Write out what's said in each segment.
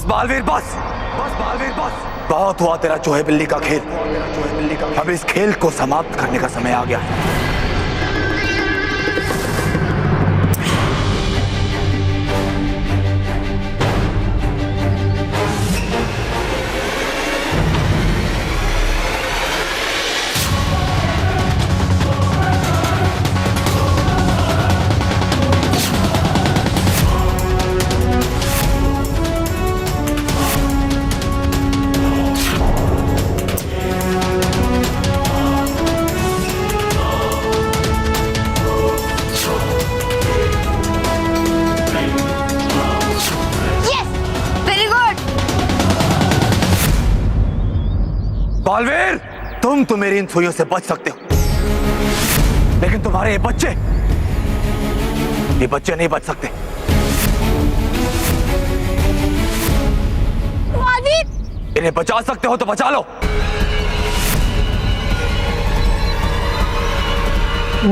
बस बालवीर बस, बस बालवीर बस। बहुत हुआ तेरा चूहे बिल्ली का खेल। अब इस खेल को समाप्त करने का समय आ गया है। बालवीर, तुम तो मेरी इन सुइयों से बच सकते हो, लेकिन तुम्हारे ये बच्चे नहीं बच सकते। बालवीर, इन्हें बचा सकते हो तो बचा लो।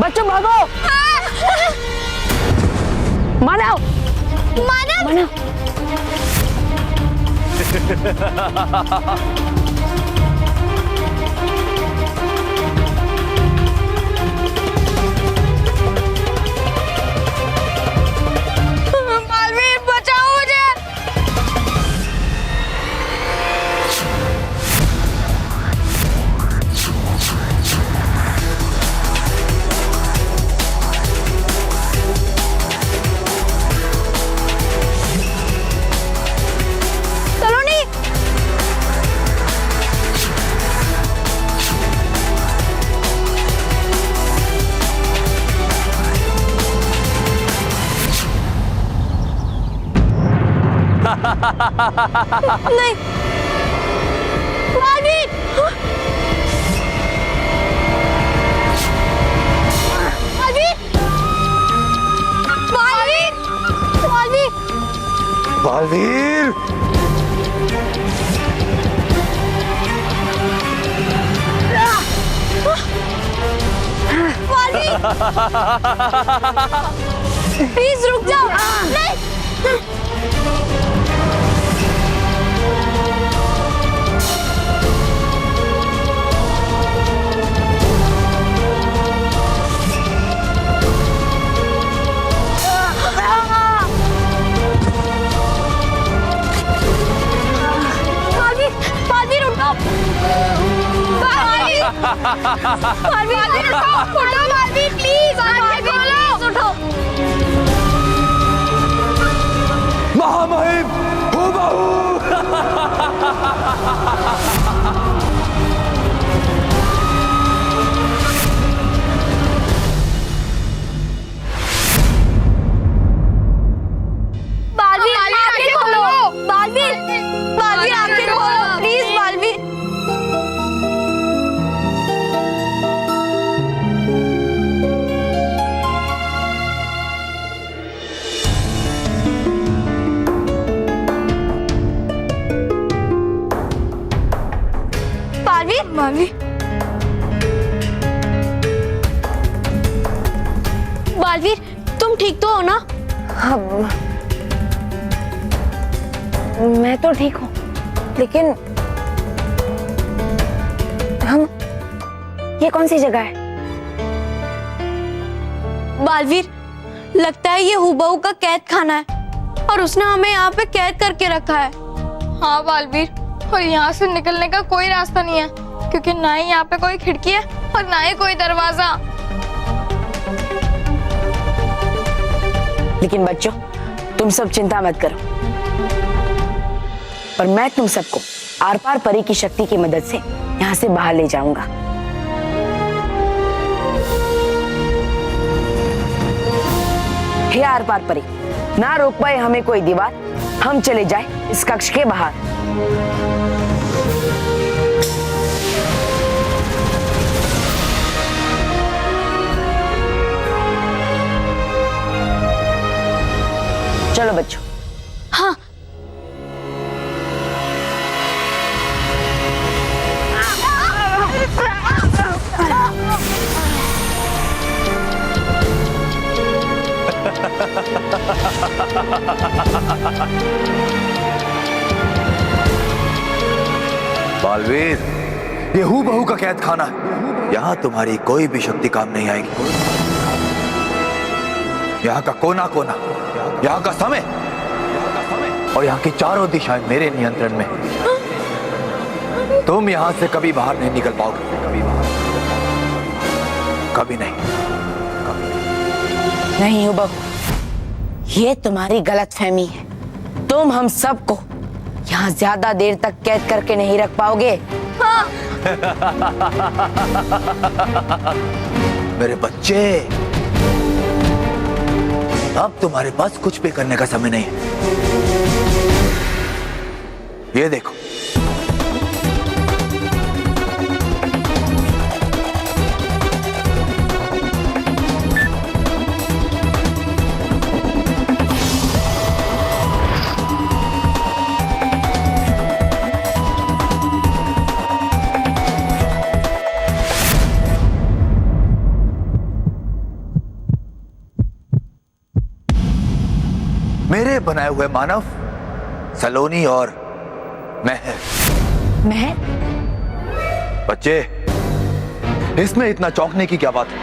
बच्चों भागो। मानव, मानव, मानव। नहीं, बालवीर, बालवीर, बालवीर, बालवीर, बालवीर, बालवीर, प्लीज रुक जाओ। नहीं, बालवीर प्लीज, उठो। महामहिम हूबहू। बालवीर, आंखें खोलो। बालवीर, बालवीर आंखें खोलो प्लीज। बालवीर, बालवीर, बालवीर, तुम ठीक तो हो ना? मैं तो ठीक हूँ, लेकिन ये कौन सी जगह है? बालवीर, लगता है ये हूबहू का कैद खाना है और उसने हमें यहाँ पे कैद करके रखा है। हाँ बालवीर, और यहाँ से निकलने का कोई रास्ता नहीं है, क्योंकि ना ही यहाँ पे कोई खिड़की है और ना ही कोई दरवाजा। लेकिन बच्चों, तुम सब चिंता मत करो, और मैं तुम सबको आर पार परी की शक्ति की मदद से यहाँ से बाहर ले जाऊंगा। हे आर पार परी, ना रोक पाए हमें कोई दीवार, हम चले जाए इस कक्ष के बाहर। चलो बच्चों। हाँ। बालवीर, ये हूबहू का कैद खाना है। यहाँ तुम्हारी कोई भी शक्ति काम नहीं आएगी। यहाँ का कोना कोना, यहाँ का समय और यहाँ की चारों दिशाएं मेरे नियंत्रण में। तुम यहाँ से कभी बाहर नहीं निकल पाओगे, कभी बाहर, कभी नहीं। नहीं हूबहू, ये तुम्हारी गलतफहमी है। तुम हम सबको यहाँ ज्यादा देर तक कैद करके नहीं रख पाओगे। हाँ। मेरे बच्चे, अब तुम्हारे पास कुछ भी करने का समय नहीं है। ये देखो, मेरे बनाए हुए मानव सलोनी और महर। महर? बच्चे, इसमें इतना चौंकने की क्या बात है?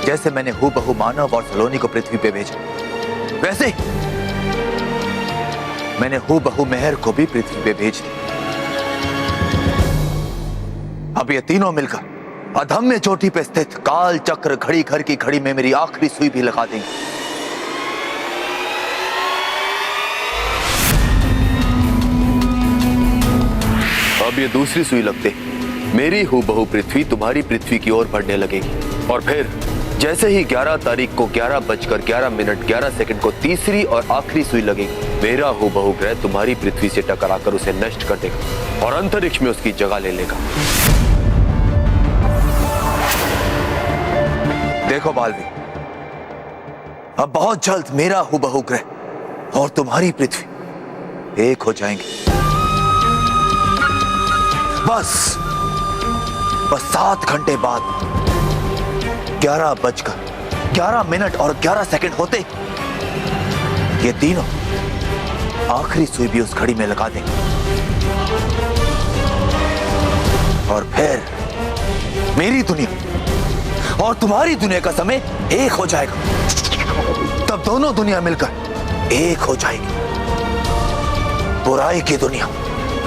जैसे मैंने हूबहू मानव और सलोनी को पृथ्वी पे भेजा, वैसे ही मैंने हूबहू महर को भी पृथ्वी पे भेज दिया। अब ये तीनों मिलकर अधम्य चोटी पे स्थित काल चक्र घड़ी घर की घड़ी में मेरी आखिरी सुई भी लगा देंगे। अब ये दूसरी सुई लगते मेरी हूबहू पृथ्वी तुम्हारी पृथ्वी की ओर बढ़ने लगेगी और फिर जैसे ही 11 तारीख को 11:11 को तीसरी और आखिरी सुई लगेगी, मेरा हूबहू ग्रह तुम्हारी पृथ्वी से टकराकर उसे नष्ट कर देगा और अंतरिक्ष में उसकी जगह ले लेगा। देखो बालवीर, अब बहुत जल्द मेरा हूबहू ग्रह और तुम्हारी पृथ्वी एक हो जाएंगे। बस 7 घंटे बाद 11:11 और 11 सेकंड होते ये तीनों आखिरी सुई भी उस घड़ी में लगा देंगे और फिर मेरी दुनिया और तुम्हारी दुनिया का समय एक हो जाएगा। तब दोनों दुनिया मिलकर एक हो जाएगी। बुराई की दुनिया,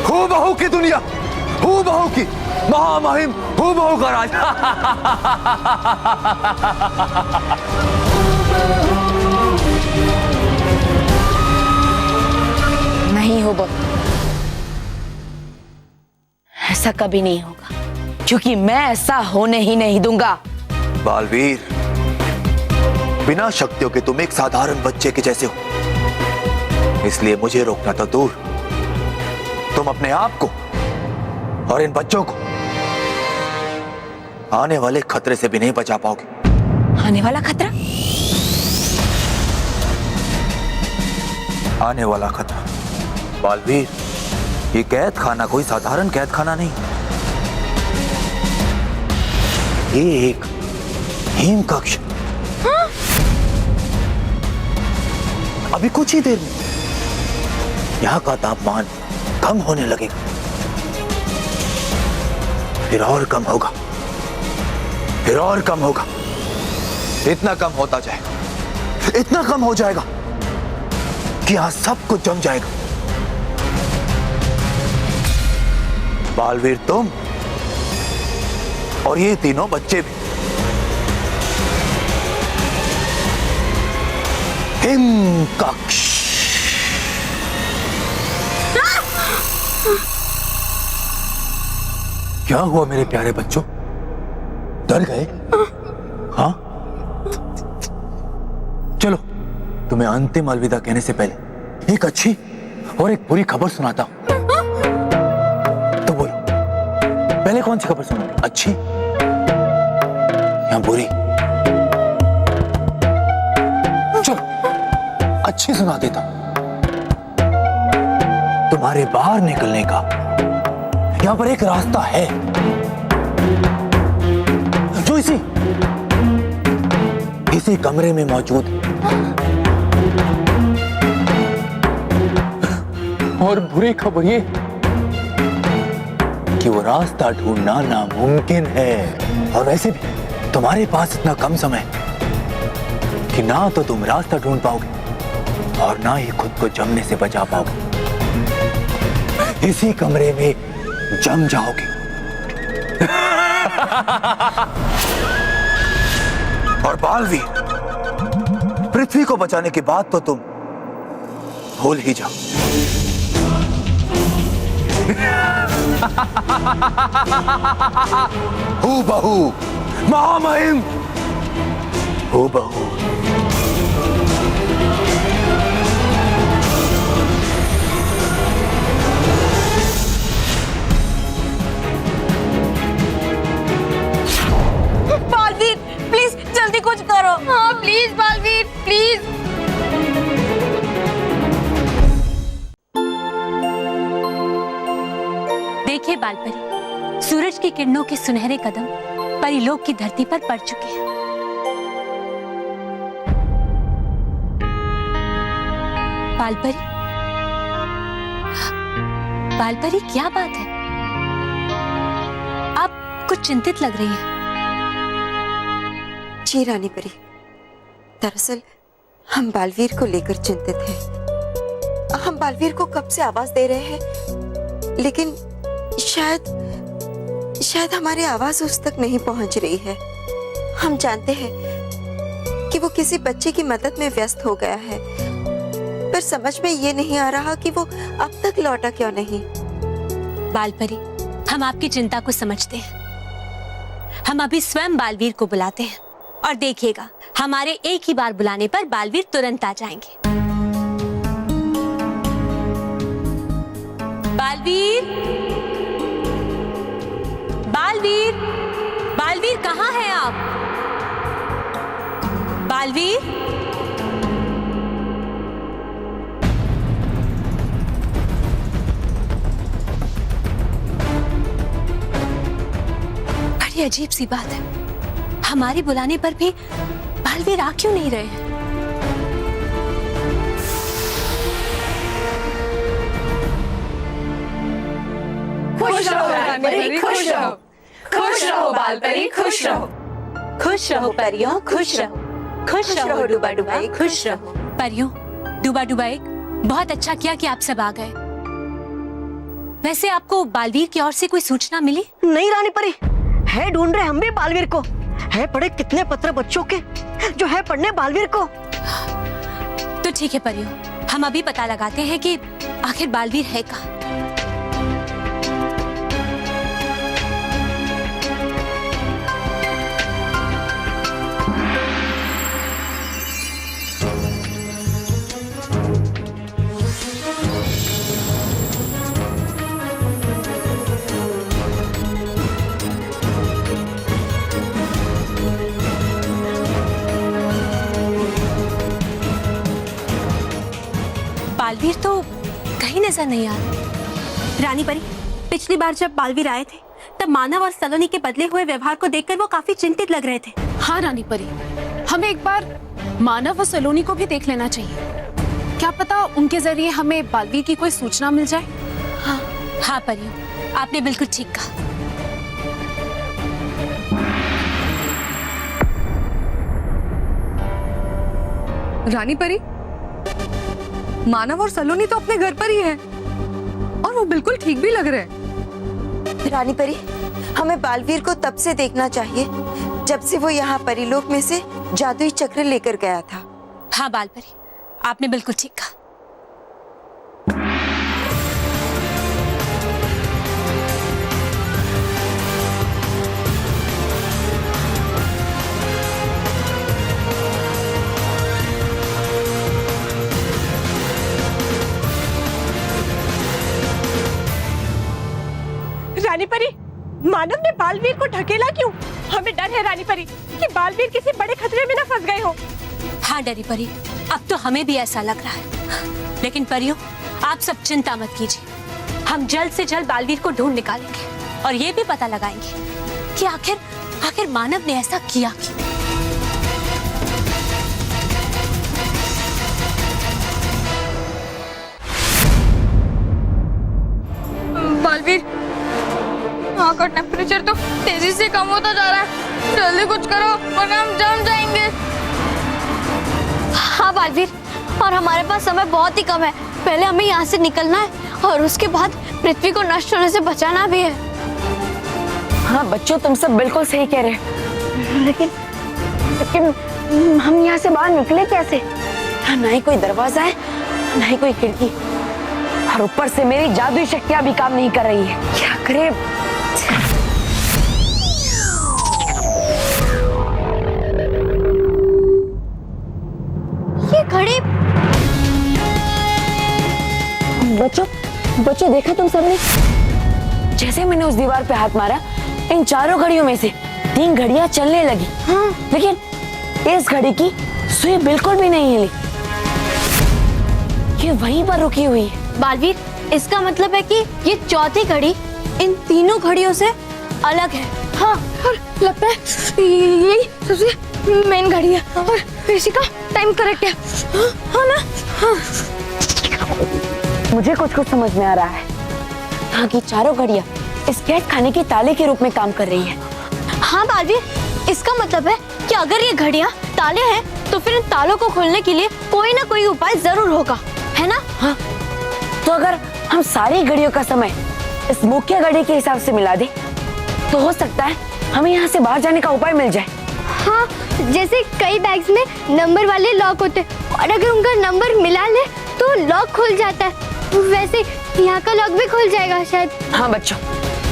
हूबहू की दुनिया, हूबहू की महामहिम हूबहू का राज। नहीं हूबहू, ऐसा कभी नहीं होगा, क्योंकि मैं ऐसा होने ही नहीं दूंगा। बालवीर, बिना शक्तियों के तुम एक साधारण बच्चे के जैसे हो, इसलिए मुझे रोकना तो दूर, तुम अपने आप को और इन बच्चों को आने वाले खतरे से भी नहीं बचा पाओगे। आने वाला खतरा? आने वाला खतरा बालवीर, ये कैद खाना कोई साधारण कैद खाना नहीं, ये एक हिम कक्ष। हाँ? अभी कुछ ही देर में यहाँ का तापमान कम होने लगेगा, फिर और कम होगा, फिर और कम होगा, इतना कम होता जाएगा, इतना कम हो जाएगा कि यहां सब कुछ जम जाएगा। बालवीर, तुम और ये तीनों बच्चे भी हिम कक्ष। क्या हुआ मेरे प्यारे बच्चों, डर गए? हाँ, चलो तुम्हें अंतिम अलविदा कहने से पहले एक अच्छी और एक बुरी खबर सुनाता हूं। तो बोलो, पहले कौन सी खबर सुनाओगे, अच्छी या बुरी? चलो अच्छी सुना देता हूं। तुम्हारे बाहर निकलने का यहां पर एक रास्ता है जो इसी कमरे में मौजूद है। और बुरी खबर ये कि वो रास्ता ढूंढना नामुमकिन है। और वैसे भी तुम्हारे पास इतना कम समय है कि ना तो तुम रास्ता ढूंढ पाओगे और ना ही खुद को जमने से बचा पाओगे। इसी कमरे में जम जाओगे। और बालवीर, पृथ्वी को बचाने की बात तो तुम भूल ही जाओ। हूबहू महामहिम, हूबहू। बालवीर प्लीज जल्दी कुछ करो। हाँ प्लीज बालवीर प्लीज। देखिए बालपरी, सूरज की किरणों के सुनहरे कदम परिलोक की धरती पर पड़ चुके हैं। बालपरी, बालपरी क्या बात है? आप कुछ चिंतित लग रही हैं। जी रानी परी, दरअसल हम बालवीर को लेकर चिंतित हैं। हम बालवीर को कब से आवाज दे रहे हैं, लेकिन शायद हमारी आवाज उस तक नहीं पहुंच रही है। हम जानते हैं कि वो किसी बच्चे की मदद में व्यस्त हो गया है, पर समझ में ये नहीं आ रहा कि वो अब तक लौटा क्यों नहीं। बालपरी, हम आपकी चिंता को समझते हैं। हम अभी स्वयं बालवीर को बुलाते हैं और देखिएगा, हमारे एक ही बार बुलाने पर बालवीर तुरंत आ जाएंगे। बालवीर, बालवीर, बालवीर कहाँ हैं आप? बालवीर, बड़ी अजीब सी बात है, हमारे बुलाने पर भी बालवीर आ क्यों नहीं रहे हैं? खुश रहो बालपरी, खुश रहो। खुश रहो बालपरी, खुश रहो। खुश रहो परियों, खुश रहो। खुश रहो डूबा डूबा, खुश रहो। परियों, डूबा डूबा एक, बहुत अच्छा किया कि आप सब आ गए। वैसे आपको बालवीर की ओर से कोई सूचना मिली? नहीं रानी परी, है ढूंढ रहे हम भी बालवीर को। है पढ़े कितने पत्र बच्चों के जो है पढ़ने बालवीर को। तो ठीक है परियों, हम अभी पता लगाते हैं कि आखिर बालवीर है कहाँ। बालवीर तो कहीं नजर नहीं आ रहा। रानी परी, पिछली बार जब बालवीर आए थे तब मानव और सलोनी के बदले हुए व्यवहार को देखकर वो काफी चिंतित लग रहे थे। हाँ रानी परी, हमें एक बार मानव और सलोनी को भी देख लेना चाहिए। क्या पता उनके जरिए हमें बालवीर की कोई सूचना मिल जाए। हाँ हाँ परियों, आपने बिल्कुल ठीक कहा। रानी परी, मानव और सलोनी तो अपने घर पर ही है और वो बिल्कुल ठीक भी लग रहे हैं। रानी परी, हमें बालवीर को तब से देखना चाहिए जब से वो यहाँ परिलोक में से जादुई चक्र लेकर गया था। हाँ बालपरी, आपने बिल्कुल ठीक कहा। रानी परी, मानव ने बालवीर को ढकेला क्यों? हमें डर है रानी परी कि बालवीर किसी बड़े खतरे में न फंस गए हो। हाँ डरी परी, अब तो हमें भी ऐसा लग रहा है। लेकिन परियों, आप सब चिंता मत कीजिए, हम जल्द से जल्द बालवीर को ढूंढ निकालेंगे और ये भी पता लगाएंगे कि आखिर मानव ने ऐसा किया क्यों। टेम्परेचर तो तेजी से कम होता जा रहा है। जल्दी कुछ करो वरना हम जम जाएंगे। हाँ बालवीर, और हमारे पास समय बहुत ही कम है। पहले हमें यहाँ से निकलना है और उसके बाद पृथ्वी को नष्ट होने से बचाना भी है। हाँ बच्चों, तुम सब बिल्कुल सही कह रहे हो, लेकिन हम यहाँ से बाहर निकले कैसे? यहाँ ना ही कोई दरवाजा है, ना ही कोई खिड़की, और ऊपर से मेरी जादुई शक्तियाँ भी काम नहीं कर रही है। क्या करें? ये घड़ी। बच्चों देखा तुम सबने? जैसे मैंने उस दीवार पे हाथ मारा, इन चारों घड़ियों में से 3 घड़ियां चलने लगी। हाँ। लेकिन इस घड़ी की सुई बिल्कुल भी नहीं हिली, ये वहीं पर रुकी हुई है। बालवीर, इसका मतलब है कि ये चौथी घड़ी इन तीनों घड़ियों से अलग है। हाँ, और लगता है यही सबसे मेन घड़ी है और इसी का टाइम करेक्ट है। हाँ ना? हाँ। मुझे कुछ समझ में आ रहा है। यहाँ की चारों घड़ियां इस कैद खाने के ताले के रूप में काम कर रही है। हाँ बालवीर, इसका मतलब है कि अगर ये घड़ियां ताले हैं तो फिर इन तालों को खोलने के लिए कोई ना कोई उपाय जरूर होगा, है ना? हाँ, तो अगर हम सारी घड़ियों का समय इस मुख्य घड़ी के हिसाब से मिला दें, तो हो सकता है हमें यहाँ से बाहर जाने का उपाय मिल जाए। हाँ, जैसे कई बैग्स में नंबर वाले लॉक होते हैं और अगर उनका नंबर मिला ले तो लॉक खुल जाता है। वैसे यहाँ का लॉक भी खुल जाएगा शायद। हाँ बच्चों,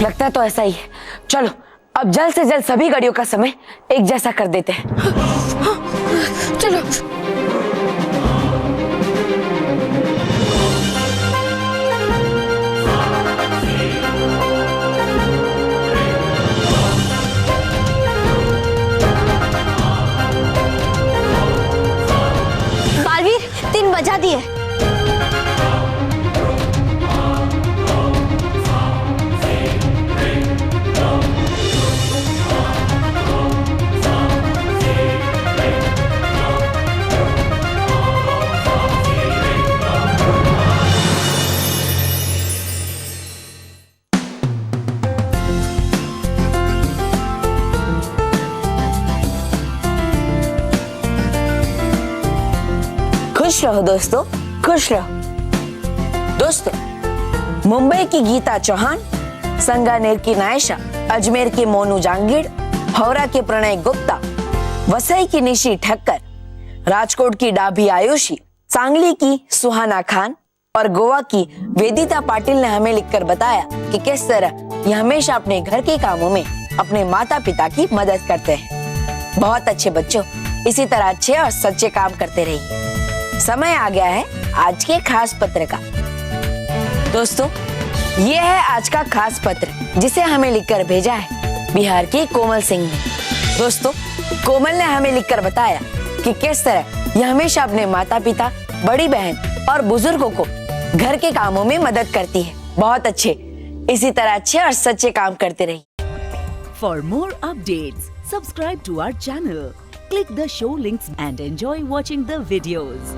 लगता है तो ऐसा ही है। चलो अब जल्द से जल्द सभी घड़ियों का समय एक जैसा कर देते हैं। चलो। बालवीर, 3 बजा दिए। खुश रहो दोस्तों, खुश रहो। दोस्तों, मुंबई की गीता चौहान, संगानेर की नायशा, अजमेर की मोनू जांगीड़, हावड़ा के प्रणय गुप्ता, वसई की निशी ठक्कर, राजकोट की डाभी आयुषी, सांगली की सुहाना खान और गोवा की वेदिता पाटिल ने हमें लिखकर बताया कि किस तरह ये हमेशा अपने घर के कामों में अपने माता पिता की मदद करते हैं। बहुत अच्छे बच्चों, इसी तरह अच्छे और सच्चे काम करते रहिए। समय आ गया है आज के खास पत्र का। दोस्तों, ये है आज का खास पत्र जिसे हमें लिखकर भेजा है बिहार की कोमल सिंह ने। दोस्तों, कोमल ने हमें लिखकर बताया कि किस तरह यह हमेशा अपने माता पिता, बड़ी बहन और बुजुर्गों को घर के कामों में मदद करती है। बहुत अच्छे, इसी तरह अच्छे और सच्चे काम करते रहिए। For more updates, subscribe to our channel, click the show links and enjoy watching the videos.